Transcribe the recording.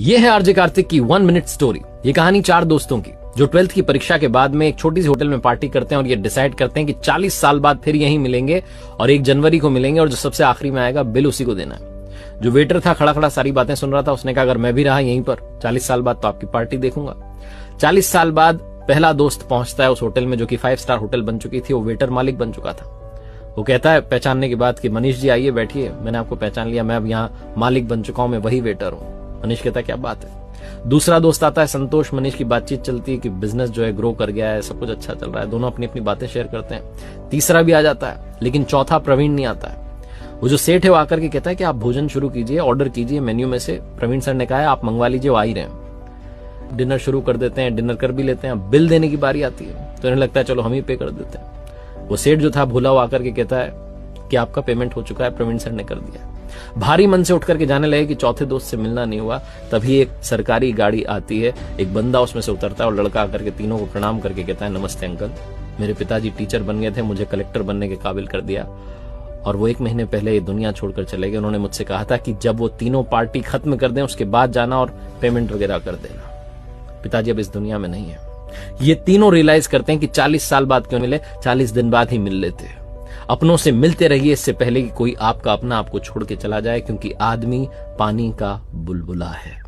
ये है आरजे कार्तिक की 1 मिनट स्टोरी। ये कहानी 4 दोस्तों की जो 12th की परीक्षा के बाद में एक छोटी सी होटल में पार्टी करते हैं और ये डिसाइड करते हैं कि 40 साल बाद फिर यहीं मिलेंगे और 1 जनवरी को मिलेंगे और जो सबसे आखिरी में आएगा बिल उसी को देना है। जो वेटर था खड़ा खड़ा सारी बातें सुन रहा था, उसने कहा अगर मैं भी रहा यहीं पर 40 साल बाद तो आपकी पार्टी देखूंगा। 40 साल बाद पहला दोस्त पहुंचता है उस होटल में जो कि 5 स्टार होटल बन चुकी थी। वो वेटर मालिक बन चुका था। वो कहता है पहचानने के बाद कि मनीष जी आइए बैठिए, मैंने आपको पहचान लिया, मैं अब यहाँ मालिक बन चुका हूं, मैं वही वेटर हूं। मनीष कहता है क्या बात है। दूसरा दोस्त आता है संतोष। मनीष की बातचीत चलती है कि बिजनेस जो है ग्रो कर गया है, सब कुछ अच्छा चल रहा है, दोनों अपनी अपनी बातें शेयर करते हैं। तीसरा भी आ जाता है, लेकिन चौथा प्रवीण नहीं आता है। वो जो सेठ है वो आकर के कहता है कि आप भोजन शुरू कीजिए, ऑर्डर कीजिए मेन्यू में से, प्रवीण सर ने कहा है आप मंगवा लीजिए, वो आ ही रहे हैं। डिनर शुरू कर देते हैं, डिनर कर भी लेते हैं। बिल देने की बारी आती है तो इन्हें लगता है चलो हम ही पे कर देते हैं। वो सेठ जो था भूला, वो आकर के कहता है कि आपका पेमेंट हो चुका है, प्रवीण सर ने कर दिया। भारी मन से उठ करके जाने लगे कि चौथे दोस्त से मिलना नहीं हुआ। तभी एक सरकारी गाड़ी आती है, एक बंदा उसमें से उतरता है और लड़का आकर के तीनों को प्रणाम करके कहता है नमस्ते अंकल, मेरे पिताजी टीचर बन गए थे, मुझे कलेक्टर बनने के काबिल कर दिया और वो 1 महीने पहले ये दुनिया छोड़कर चले गए। उन्होंने मुझसे कहा था कि जब वो तीनों पार्टी खत्म कर दें उसके बाद जाना और पेमेंट वगैरह कर देना। पिताजी अब इस दुनिया में नहीं है। ये तीनों रियलाइज करते हैं कि 40 साल बाद क्यों मिले, 40 दिन बाद ही मिल लेते। अपनों से मिलते रहिए इससे पहले कि कोई आपका अपना आपको छोड़ के चला जाए, क्योंकि आदमी पानी का बुलबुला है।